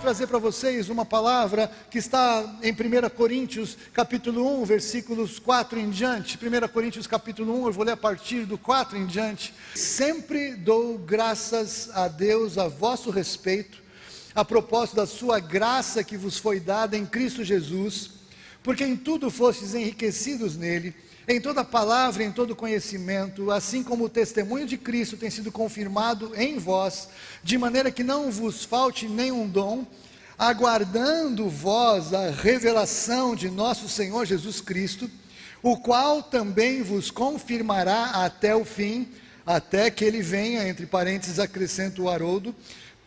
trazer para vocês uma palavra que está em 1 Coríntios, capítulo 1, versículos 4 em diante. 1 Coríntios, capítulo 1, eu vou ler a partir do 4 em diante. Sempre dou graças a Deus a vosso respeito, a propósito da sua graça que vos foi dada em Cristo Jesus, porque em tudo fostes enriquecidos nele, em toda palavra e em todo conhecimento, assim como o testemunho de Cristo tem sido confirmado em vós, de maneira que não vos falte nenhum dom, aguardando vós a revelação de nosso Senhor Jesus Cristo, o qual também vos confirmará até o fim, até que ele venha, entre parênteses acrescento o Haroldo,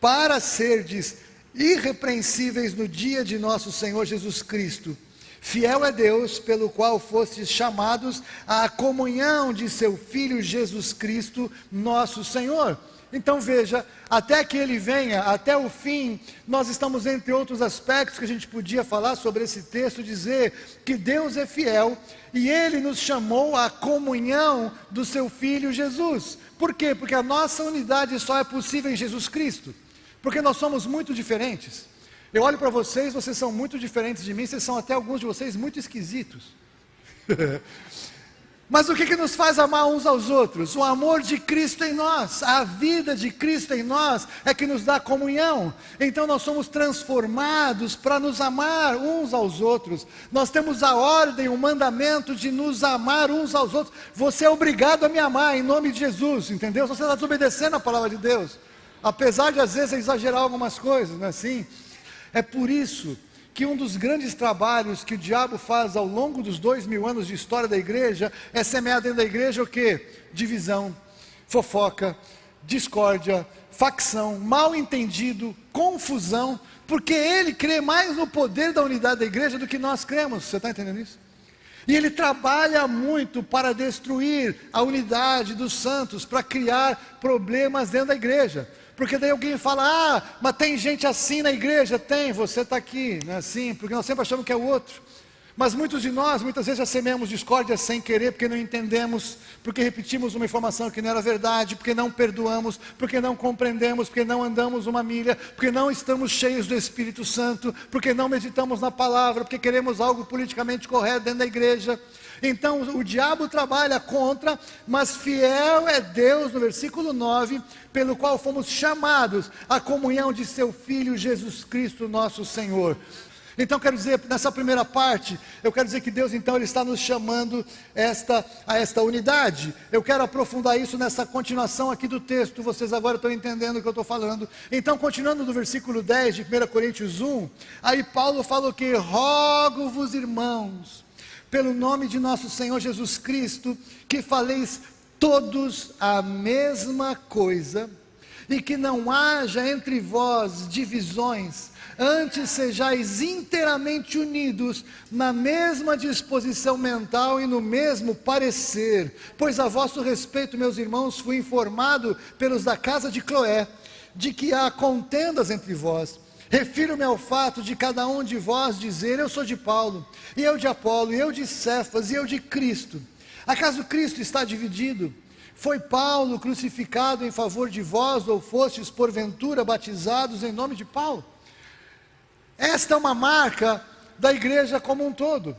para serdes irrepreensíveis no dia de nosso Senhor Jesus Cristo. Fiel é Deus, pelo qual fostes chamados à comunhão de seu Filho Jesus Cristo, nosso Senhor. Então veja, até que ele venha, até o fim, nós estamos, entre outros aspectos que a gente podia falar sobre esse texto, dizer que Deus é fiel e ele nos chamou à comunhão do seu Filho Jesus. Por quê? Porque a nossa unidade só é possível em Jesus Cristo, porque nós somos muito diferentes. Eu olho para vocês, vocês são muito diferentes de mim, vocês são até alguns de vocês muito esquisitos. Mas o que nos faz amar uns aos outros? O amor de Cristo em nós, a vida de Cristo em nós é que nos dá comunhão. Então nós somos transformados para nos amar uns aos outros. Nós temos a ordem, o mandamento de nos amar uns aos outros. Você é obrigado a me amar em nome de Jesus, entendeu? Você está desobedecendo a palavra de Deus, apesar de às vezes exagerar algumas coisas, não é assim? É por isso que um dos grandes trabalhos que o diabo faz ao longo dos 2000 anos de história da igreja é semear dentro da igreja o quê? Divisão, fofoca, discórdia, facção, mal entendido, confusão, porque ele crê mais no poder da unidade da igreja do que nós cremos. Você está entendendo isso? E ele trabalha muito para destruir a unidade dos santos, para criar problemas dentro da igreja. Porque daí alguém fala, mas tem gente assim na igreja. Tem, você está aqui, não é assim? Porque nós sempre achamos que é o outro. Mas muitos de nós, muitas vezes já semeamos discórdia sem querer, porque não entendemos, porque repetimos uma informação que não era verdade, porque não perdoamos, porque não compreendemos, porque não andamos uma milha, porque não estamos cheios do Espírito Santo, porque não meditamos na palavra, porque queremos algo politicamente correto dentro da igreja. Então o diabo trabalha contra, mas fiel é Deus, no versículo 9, pelo qual fomos chamados à comunhão de seu Filho Jesus Cristo, nosso Senhor. Então quero dizer, nessa primeira parte, eu quero dizer que Deus então ele está nos chamando a esta unidade. Eu quero aprofundar isso nessa continuação aqui do texto, vocês agora estão entendendo o que eu estou falando. Então continuando do versículo 10 de 1 Coríntios 1, aí Paulo fala o que? Rogo-vos, irmãos, pelo nome de nosso Senhor Jesus Cristo, que faleis todos a mesma coisa, e que não haja entre vós divisões, antes sejais inteiramente unidos na mesma disposição mental e no mesmo parecer. Pois a vosso respeito, meus irmãos, fui informado pelos da casa de Cloé, de que há contendas entre vós. Refiro-me ao fato de cada um de vós dizer, eu sou de Paulo, e eu de Apolo, e eu de Cefas, e eu de Cristo. Acaso Cristo está dividido? Foi Paulo crucificado em favor de vós, ou fostes porventura batizados em nome de Paulo? Esta é uma marca da igreja como um todo.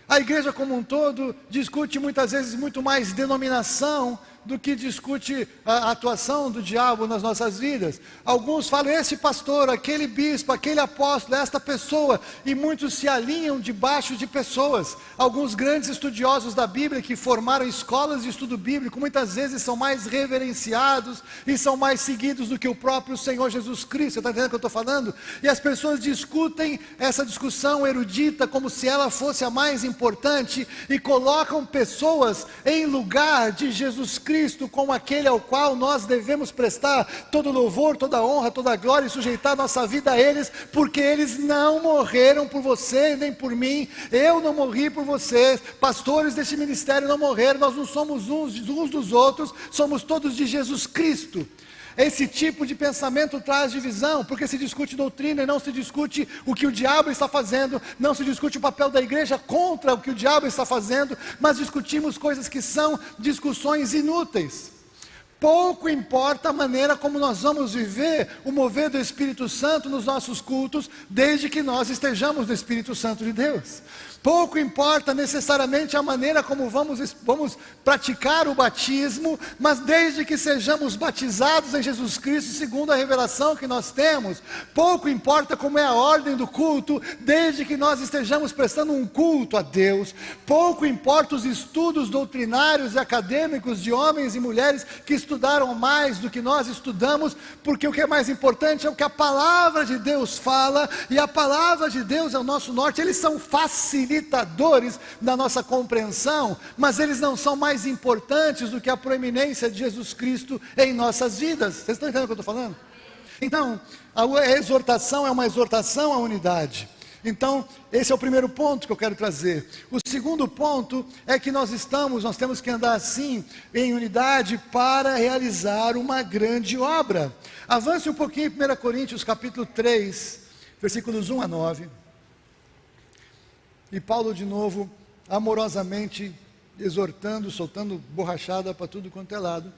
A igreja como um todo discute muitas vezes muito mais denominação do que discute a atuação do diabo nas nossas vidas. Alguns falam, esse pastor, aquele bispo, aquele apóstolo, esta pessoa, e muitos se alinham debaixo de pessoas. Alguns grandes estudiosos da Bíblia que formaram escolas de estudo bíblico, muitas vezes são mais reverenciados e são mais seguidos do que o próprio Senhor Jesus Cristo. Você está entendendo o que eu estou falando? E as pessoas discutem essa discussão erudita como se ela fosse a mais importante e colocam pessoas em lugar de Jesus Cristo como aquele ao qual nós devemos prestar todo louvor, toda honra, toda glória e sujeitar nossa vida a eles, porque eles não morreram por você nem por mim. Eu não morri por vocês, pastores deste ministério não morreram, nós não somos uns dos outros, somos todos de Jesus Cristo. Esse tipo de pensamento traz divisão, porque se discute doutrina e não se discute o que o diabo está fazendo, não se discute o papel da igreja contra o que o diabo está fazendo, mas discutimos coisas que são discussões inúteis. Pouco importa a maneira como nós vamos viver o mover do Espírito Santo nos nossos cultos, desde que nós estejamos no Espírito Santo de Deus. Pouco importa necessariamente a maneira como vamos praticar o batismo, mas desde que sejamos batizados em Jesus Cristo, segundo a revelação que nós temos. Pouco importa como é a ordem do culto, desde que nós estejamos prestando um culto a Deus. Pouco importa os estudos doutrinários e acadêmicos de homens e mulheres que estudaram mais do que nós estudamos, porque o que é mais importante é o que a palavra de Deus fala, e a palavra de Deus é o nosso norte. Eles são facilitadores da nossa compreensão, mas eles não são mais importantes do que a proeminência de Jesus Cristo em nossas vidas. Vocês estão entendendo o que eu estou falando? Então, a exortação é uma exortação à unidade. Então, esse é o primeiro ponto que eu quero trazer. O segundo ponto é que nós temos que andar assim, em unidade, para realizar uma grande obra. Avance um pouquinho em 1 Coríntios capítulo 3, versículos 1 a 9. E Paulo de novo, amorosamente, exortando, soltando borrachada para tudo quanto é lado.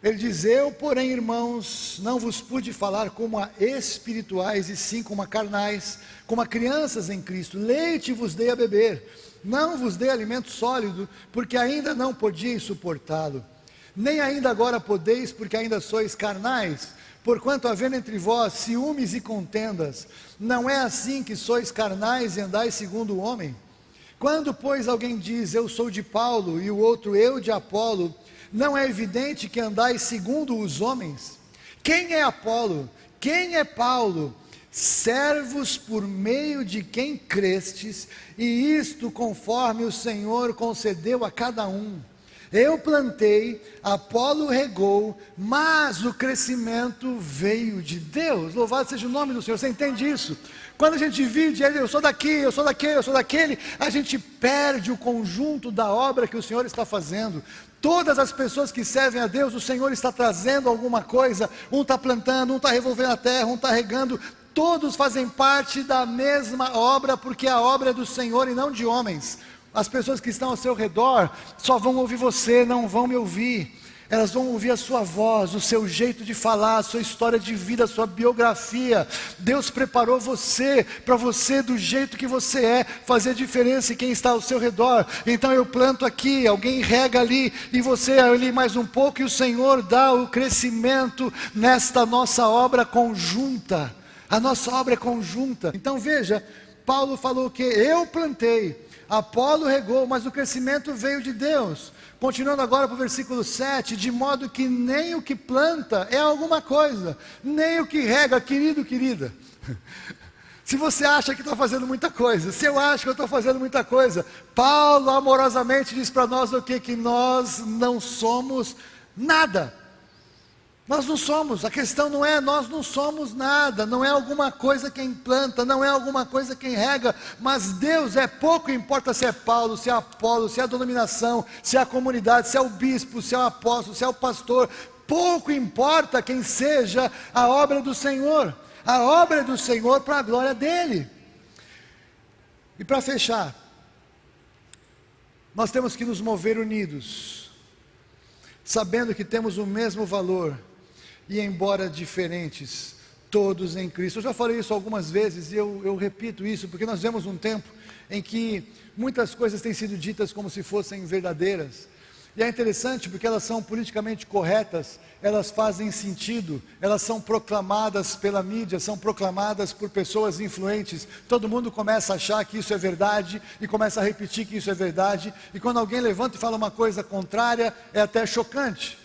Ele diz: eu, porém, irmãos, não vos pude falar como a espirituais, e sim como a carnais, como a crianças em Cristo. Leite vos dei a beber, não vos dei alimento sólido, porque ainda não podíeis suportá-lo. Nem ainda agora podeis, porque ainda sois carnais. Porquanto havendo entre vós ciúmes e contendas, não é assim que sois carnais e andais segundo o homem? Quando, pois, alguém diz, eu sou de Paulo, e o outro, eu de Apolo, não é evidente que andais segundo os homens? Quem é Apolo? Quem é Paulo? Servos por meio de quem crestes, e isto conforme o Senhor concedeu a cada um. Eu plantei, Apolo regou, mas o crescimento veio de Deus. Louvado seja o nome do Senhor. Você entende isso? Quando a gente divide, eu sou daqui, eu sou daquele, eu sou daquele, a gente perde o conjunto da obra que o Senhor está fazendo. Todas as pessoas que servem a Deus, o Senhor está trazendo alguma coisa. Um está plantando, um está revolvendo a terra, um está regando. Todos fazem parte da mesma obra, porque a obra é do Senhor e não de homens. As pessoas que estão ao seu redor só vão ouvir você, não vão me ouvir. Elas vão ouvir a sua voz, o seu jeito de falar, a sua história de vida, a sua biografia. Deus preparou você, para você do jeito que você é, fazer diferença em quem está ao seu redor. Então eu planto aqui, alguém rega ali, e você ali mais um pouco, e o Senhor dá o crescimento nesta nossa obra conjunta. A nossa obra é conjunta. Então veja, Paulo falou que eu plantei, Apolo regou, mas o crescimento veio de Deus. Continuando agora para o versículo 7, de modo que nem o que planta é alguma coisa, nem o que rega, querido, querida. Se você acha que está fazendo muita coisa, se eu acho que eu estou fazendo muita coisa, Paulo amorosamente diz para nós o que? Que nós não somos nada. Nós não somos, a questão não é, nós não somos nada, não é alguma coisa quem planta, não é alguma coisa quem rega, mas Deus pouco importa se é Paulo, se é Apolo, se é a denominação, se é a comunidade, se é o bispo, se é o apóstolo, se é o pastor, pouco importa quem seja, a obra do Senhor é do Senhor para a glória dEle. E para fechar, nós temos que nos mover unidos, sabendo que temos o mesmo valor, e embora diferentes, todos em Cristo. Eu já falei isso algumas vezes, e eu repito isso, porque nós vemos um tempo em que muitas coisas têm sido ditas como se fossem verdadeiras, e é interessante porque elas são politicamente corretas, elas fazem sentido, elas são proclamadas pela mídia, são proclamadas por pessoas influentes, todo mundo começa a achar que isso é verdade, e começa a repetir que isso é verdade, e quando alguém levanta e fala uma coisa contrária, é até chocante.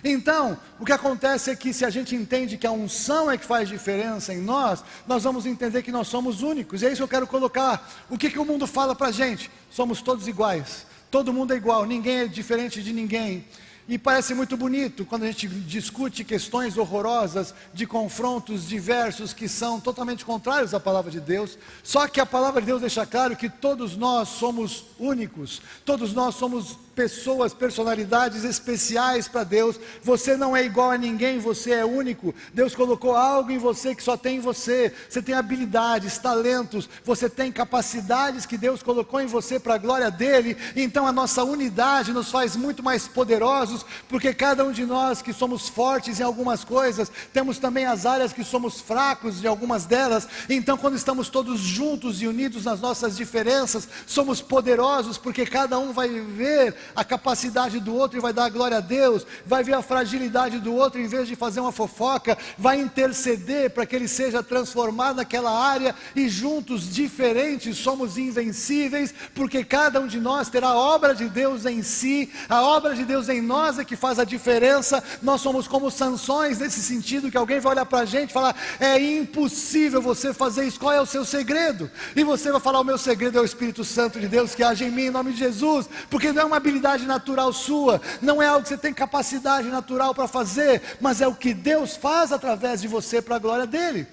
Então, o que acontece é que se a gente entende que a unção é que faz diferença em nós, nós vamos entender que nós somos únicos, e é isso que eu quero colocar. O que o mundo fala para a gente? Somos todos iguais, todo mundo é igual, ninguém é diferente de ninguém. E parece muito bonito quando a gente discute questões horrorosas de confrontos diversos que são totalmente contrários à palavra de Deus. Só que a palavra de Deus deixa claro que todos nós somos únicos, todos nós somos pessoas, personalidades especiais para Deus. Você não é igual a ninguém, você é único. Deus colocou algo em você que só tem em você. Você tem habilidades, talentos, você tem capacidades que Deus colocou em você para a glória dEle. Então a nossa unidade nos faz muito mais poderosos poderosos, porque cada um de nós que somos fortes em algumas coisas, temos também as áreas que somos fracos de algumas delas. Então, quando estamos todos juntos e unidos nas nossas diferenças, somos poderosos, porque cada um vai ver a capacidade do outro e vai dar glória a Deus, vai ver a fragilidade do outro, em vez de fazer uma fofoca, vai interceder para que ele seja transformado naquela área, e juntos, diferentes, somos invencíveis, porque cada um de nós terá a obra de Deus em si. A obra de Deus em nós é que faz a diferença. Nós somos como Sansões nesse sentido, que alguém vai olhar para a gente e falar: é impossível você fazer isso, qual é o seu segredo? E você vai falar: o meu segredo é o Espírito Santo de Deus que age em mim, em nome de Jesus, porque não é uma habilidade natural sua, não é algo que você tem capacidade natural para fazer, mas é o que Deus faz através de você para a glória dele.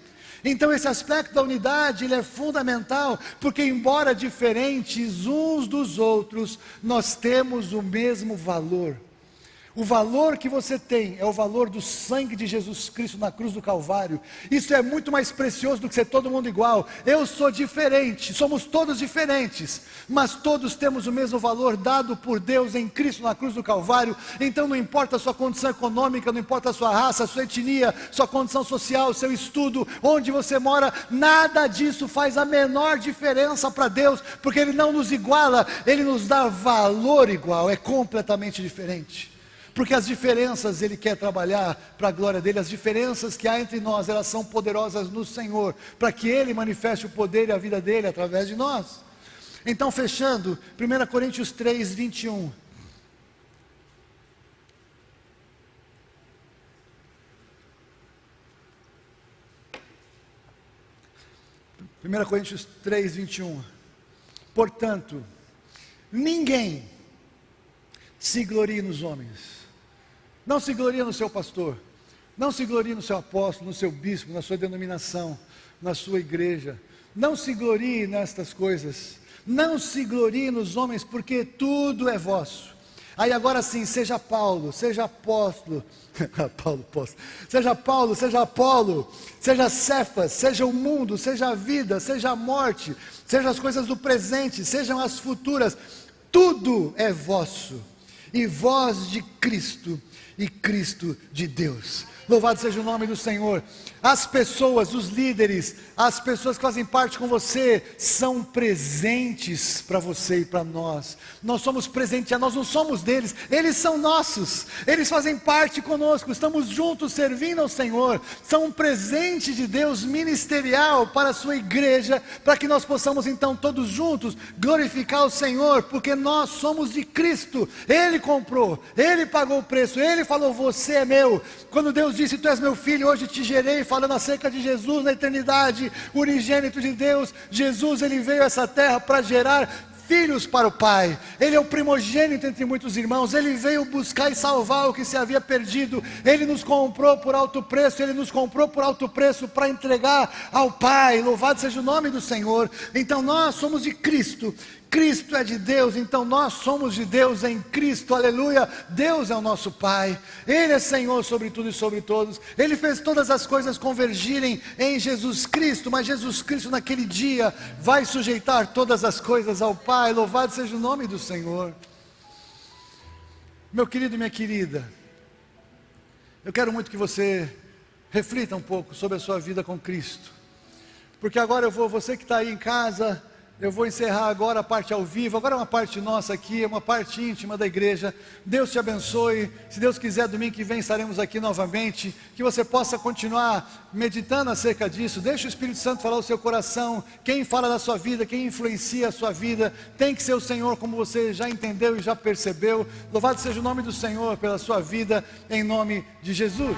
Então esse aspecto da unidade, ele é fundamental, porque embora diferentes uns dos outros, nós temos o mesmo valor. O valor que você tem é o valor do sangue de Jesus Cristo na cruz do Calvário. Isso é muito mais precioso do que ser todo mundo igual. Eu sou diferente, somos todos diferentes, mas todos temos o mesmo valor dado por Deus em Cristo na cruz do Calvário. Então não importa a sua condição econômica, não importa a sua raça, a sua etnia, sua condição social, seu estudo, onde você mora, nada disso faz a menor diferença para Deus, porque Ele não nos iguala, Ele nos dá valor igual, é completamente diferente. Porque as diferenças Ele quer trabalhar para a glória dEle. As diferenças que há entre nós, elas são poderosas no Senhor, para que Ele manifeste o poder e a vida dEle através de nós. Então, fechando, 1 Coríntios 3, 21. Primeira Coríntios 3, 21. Portanto, ninguém se glorie nos homens. Não se glorie no seu pastor, não se glorie no seu apóstolo, no seu bispo, na sua denominação, na sua igreja. Não se glorie nestas coisas, não se glorie nos homens, porque tudo é vosso. Aí agora sim, seja Paulo, seja apóstolo, seja Paulo, seja Apolo, seja Cefas, seja o mundo, seja a vida, seja a morte, seja as coisas do presente, sejam as futuras, tudo é vosso, e vós de Cristo, e Cristo de Deus. Louvado seja o nome do Senhor. As pessoas, os líderes, as pessoas que fazem parte com você, são presentes para você e para nós. Nós somos presentes, nós não somos deles, eles são nossos, eles fazem parte conosco, estamos juntos servindo ao Senhor, são um presente de Deus ministerial para a sua igreja, para que nós possamos então todos juntos glorificar o Senhor, porque nós somos de Cristo. Ele comprou, Ele pagou o preço, Ele falou: você é meu. Quando Deus disse: tu és meu filho, hoje te gerei, falando acerca de Jesus na eternidade, unigênito de Deus, Jesus, Ele veio a essa terra para gerar filhos para o Pai. Ele é o primogênito entre muitos irmãos. Ele veio buscar e salvar o que se havia perdido. Ele nos comprou por alto preço, Ele nos comprou por alto preço para entregar ao Pai. Louvado seja o nome do Senhor. Então nós somos de Cristo, Cristo é de Deus, então nós somos de Deus em Cristo, aleluia. Deus é o nosso Pai, Ele é Senhor sobre tudo e sobre todos. Ele fez todas as coisas convergirem em Jesus Cristo, mas Jesus Cristo naquele dia vai sujeitar todas as coisas ao Pai. Louvado seja o nome do Senhor. Meu querido e minha querida, eu quero muito que você reflita um pouco sobre a sua vida com Cristo, porque agora você que está aí em casa, eu vou encerrar agora a parte ao vivo. Agora é uma parte nossa aqui, é uma parte íntima da igreja. Deus te abençoe. Se Deus quiser, domingo que vem estaremos aqui novamente. Que você possa continuar meditando acerca disso. Deixa o Espírito Santo falar o seu coração. Quem fala da sua vida, quem influencia a sua vida, tem que ser o Senhor, como você já entendeu e já percebeu. Louvado seja o nome do Senhor pela sua vida, em nome de Jesus.